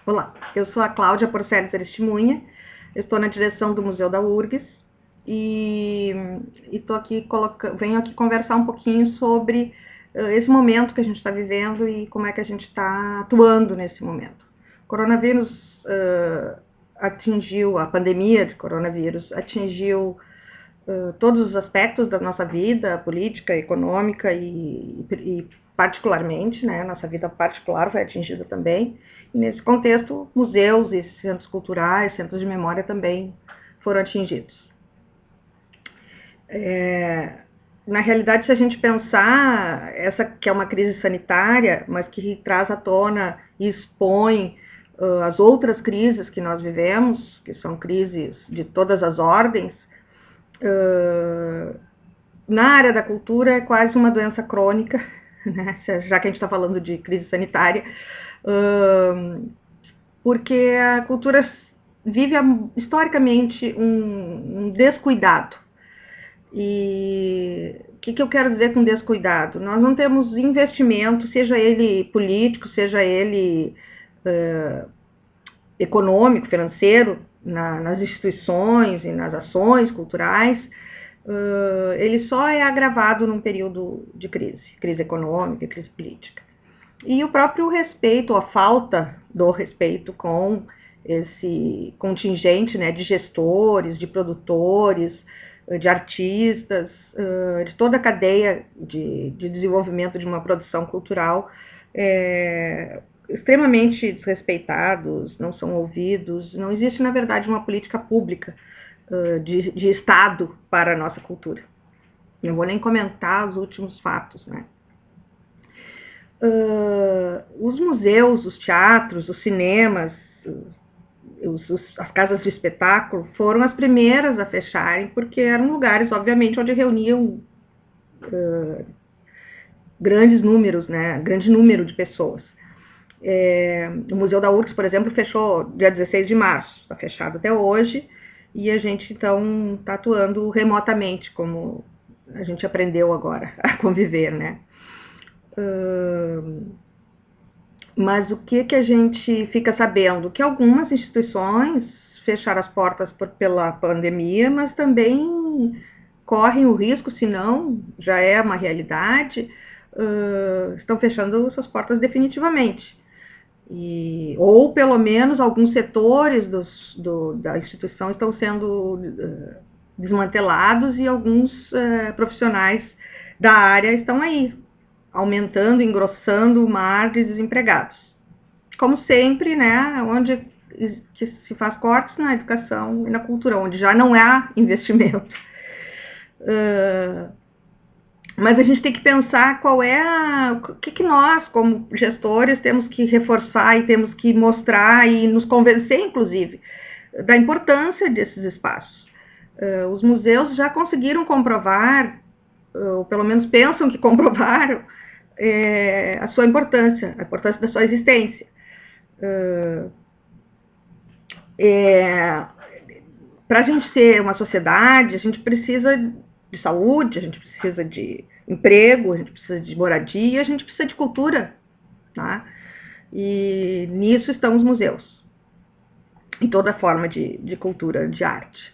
Olá, eu sou a Cláudia Porceles Testemunha, estou na direção do Museu da URGS e venho aqui conversar um pouquinho sobre esse momento que a gente está vivendo e como é que a gente está atuando nesse momento. O coronavírus a pandemia de coronavírus atingiu todos os aspectos da nossa vida, política, econômica e particularmente, né, nossa vida particular foi atingida também. E nesse contexto, museus e centros culturais, centros de memória também foram atingidos. Na realidade, se a gente pensar, essa que é uma crise sanitária, mas que traz à tona e expõe as outras crises que nós vivemos, que são crises de todas as ordens, na área da cultura é quase uma doença crônica, né? Já que a gente está falando de crise sanitária, porque a cultura vive historicamente um descuidado. E o que eu quero dizer com descuidado? Nós não temos investimento, seja ele político, seja ele econômico, financeiro, nas instituições e nas ações culturais. Ele só é agravado num período de crise econômica, crise política. E o próprio respeito, a falta do respeito com esse contingente, né, de gestores, de produtores, de artistas, de toda a cadeia de desenvolvimento de uma produção cultural, extremamente desrespeitados, não são ouvidos. Não existe, na verdade, uma política pública de Estado para a nossa cultura. Não vou nem comentar os últimos fatos, né? Os museus, os teatros, os cinemas, as casas de espetáculo foram as primeiras a fecharem, porque eram lugares, obviamente, onde reuniam grandes números, né? Grande número de pessoas. O Museu da URGS, por exemplo, fechou dia 16 de março, está fechado até hoje, e a gente, então, está atuando remotamente, como a gente aprendeu agora a conviver, né? Mas o que a gente fica sabendo? Que algumas instituições fecharam as portas pela pandemia, mas também correm o risco, se não já é uma realidade, estão fechando suas portas definitivamente. Ou pelo menos alguns setores da instituição estão sendo desmantelados e alguns profissionais da área estão aí, aumentando, engrossando o mar de desempregados. Como sempre, né, onde que se faz cortes na educação e na cultura, onde já não há investimento. Mas a gente tem que pensar o que nós, como gestores, temos que reforçar e temos que mostrar e nos convencer, inclusive, da importância desses espaços. Os museus já conseguiram comprovar, ou pelo menos pensam que comprovaram, a sua importância, a importância da sua existência. Para a gente ser uma sociedade, a gente precisa de saúde, a gente precisa de emprego, a gente precisa de moradia, a gente precisa de cultura, tá? E nisso estão os museus, em toda forma de cultura, de arte.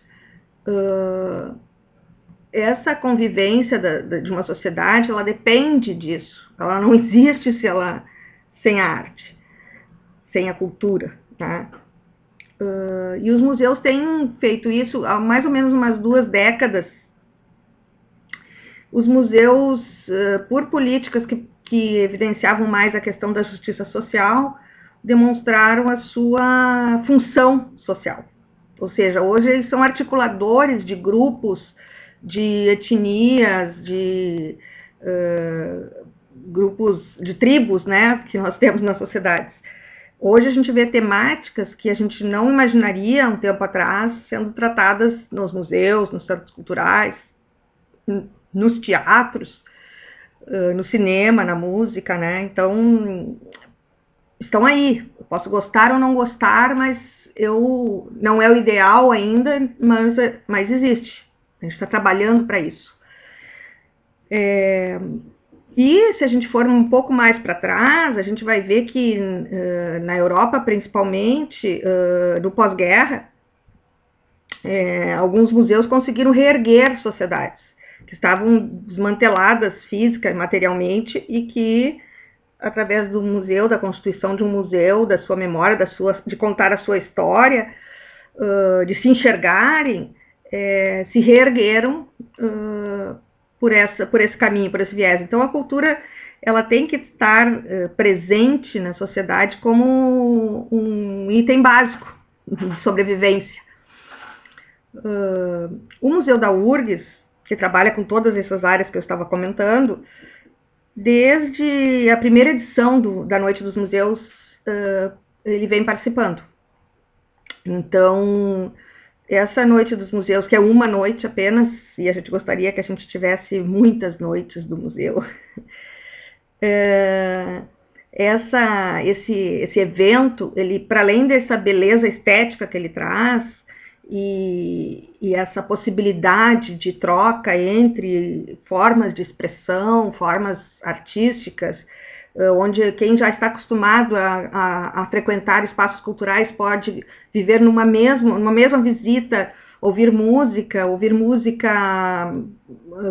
Essa convivência de uma sociedade, ela depende disso. Ela não existe sem a arte, sem a cultura, tá? E os museus têm feito isso há mais ou menos umas 2 décadas. Os museus, por políticas que evidenciavam mais a questão da justiça social, demonstraram a sua função social. Ou seja, hoje eles são articuladores de grupos, de etnias, de grupos, de tribos, né, que nós temos nas sociedades. Hoje a gente vê temáticas que a gente não imaginaria um tempo atrás sendo tratadas nos museus, nos centros culturais, nos teatros, no cinema, na música, né? Então, estão aí. Eu posso gostar ou não gostar, mas não é o ideal ainda, mas existe. A gente está trabalhando para isso. E se a gente for um pouco mais para trás, a gente vai ver que na Europa, principalmente, no pós-guerra, alguns museus conseguiram reerguer sociedades que estavam desmanteladas física e materialmente e que, através do museu, da constituição de um museu, da sua memória, de contar a sua história, de se enxergarem, se reergueram por esse caminho, por esse viés. Então, a cultura ela tem que estar presente na sociedade como um item básico de sobrevivência. O Museu da URGS, que trabalha com todas essas áreas que eu estava comentando, desde a primeira edição da Noite dos Museus, ele vem participando. Então, essa Noite dos Museus, que é uma noite apenas, e a gente gostaria que a gente tivesse muitas noites do museu, esse evento, ele, para além dessa beleza estética que ele traz, e essa possibilidade de troca entre formas de expressão, formas artísticas, onde quem já está acostumado a frequentar espaços culturais pode viver numa mesma visita, ouvir música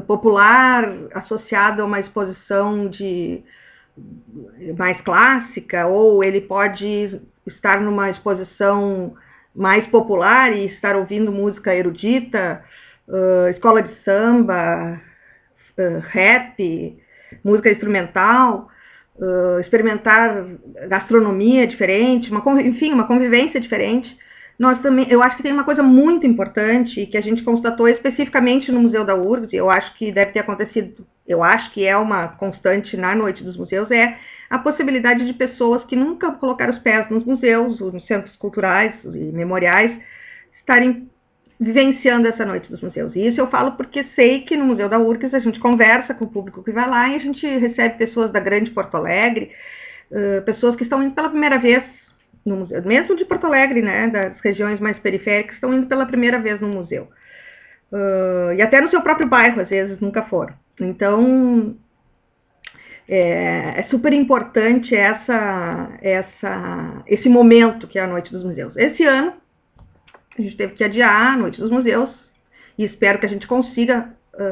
popular associada a uma exposição mais clássica, ou ele pode estar numa exposição mais popular e estar ouvindo música erudita, escola de samba, rap, música instrumental, experimentar gastronomia diferente, uma convivência diferente. Eu acho que tem uma coisa muito importante que a gente constatou especificamente no Museu da URGS, eu acho que deve ter acontecido, eu acho que é uma constante na Noite dos Museus, é a possibilidade de pessoas que nunca colocaram os pés nos museus, nos centros culturais e memoriais, estarem vivenciando essa Noite dos Museus. E isso eu falo porque sei que no Museu da URGS a gente conversa com o público que vai lá e a gente recebe pessoas da grande Porto Alegre, pessoas que estão indo pela primeira vez no museu, mesmo de Porto Alegre, né, das regiões mais periféricas, estão indo pela primeira vez no museu. E até no seu próprio bairro, às vezes, nunca foram. Então, é super importante esse momento que é a Noite dos Museus. Esse ano, a gente teve que adiar a Noite dos Museus, e espero que a gente consiga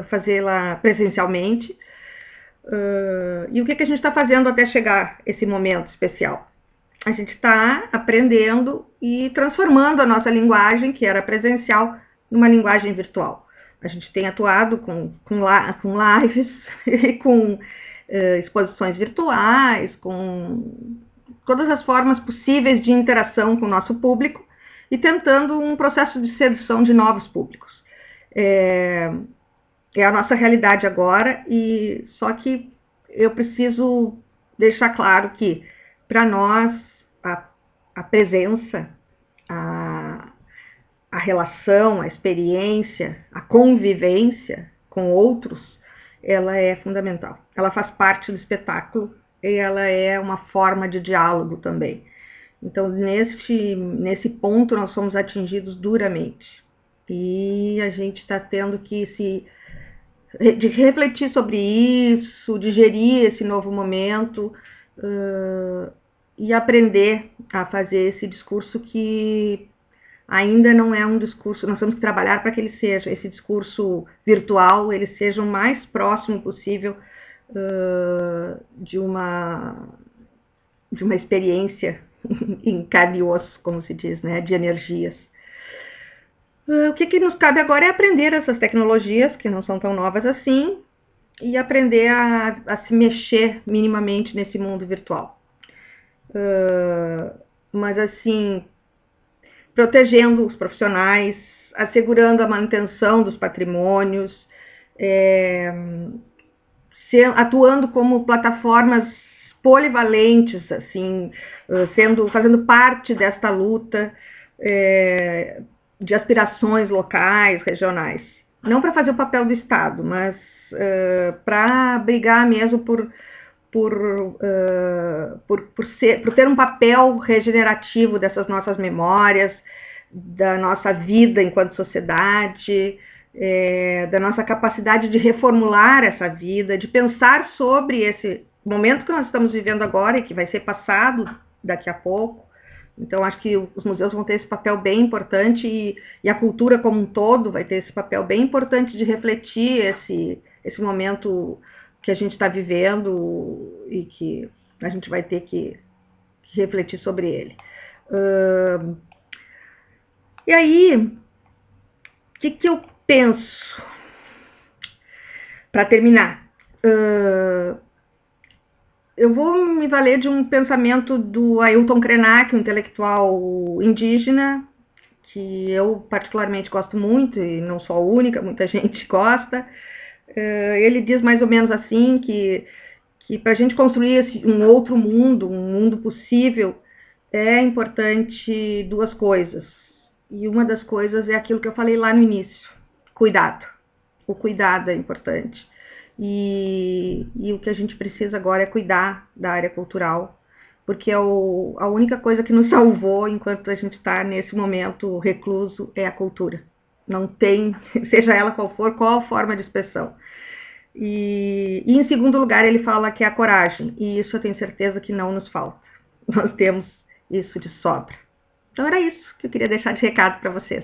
fazê-la presencialmente. E o que a gente está fazendo até chegar esse momento especial? A gente está aprendendo e transformando a nossa linguagem, que era presencial, numa linguagem virtual. A gente tem atuado com lives e com exposições virtuais, com todas as formas possíveis de interação com o nosso público e tentando um processo de sedução de novos públicos. É a nossa realidade agora, e só que eu preciso deixar claro que, para nós, a presença, a relação, a experiência, a convivência com outros, ela é fundamental. Ela faz parte do espetáculo e ela é uma forma de diálogo também. Então, nesse ponto, nós somos atingidos duramente. E a gente está tendo que de refletir sobre isso, digerir esse novo momento e aprender a fazer esse discurso que ainda não é um discurso, nós temos que trabalhar para que ele seja, esse discurso virtual, ele seja o mais próximo possível de uma experiência em carne e osso, como se diz, né, de energias. O que nos cabe agora é aprender essas tecnologias, que não são tão novas assim, e aprender a se mexer minimamente nesse mundo virtual. Mas assim, protegendo os profissionais, assegurando a manutenção dos patrimônios, atuando como plataformas polivalentes, assim, fazendo parte desta luta de aspirações locais, regionais. Não para fazer o papel do Estado, mas para brigar mesmo por ter um papel regenerativo dessas nossas memórias, da nossa vida enquanto sociedade, da nossa capacidade de reformular essa vida, de pensar sobre esse momento que nós estamos vivendo agora e que vai ser passado daqui a pouco. Então, acho que os museus vão ter esse papel bem importante e a cultura como um todo vai ter esse papel bem importante de refletir esse momento que a gente está vivendo e que a gente vai ter que refletir sobre ele. E aí, o que eu penso? Para terminar, eu vou me valer de um pensamento do Ailton Krenak, um intelectual indígena, que eu particularmente gosto muito, e não sou a única, muita gente gosta. Ele diz mais ou menos assim, que para a gente construir um outro mundo, um mundo possível, é importante duas coisas. E uma das coisas é aquilo que eu falei lá no início, cuidado. O cuidado é importante. E o que a gente precisa agora é cuidar da área cultural, porque a única coisa que nos salvou enquanto a gente está nesse momento recluso é a cultura. Não tem, seja ela qual for, qual forma de expressão. E em segundo lugar, ele fala que é a coragem, e isso eu tenho certeza que não nos falta. Nós temos isso de sobra. Então era isso que eu queria deixar de recado para vocês.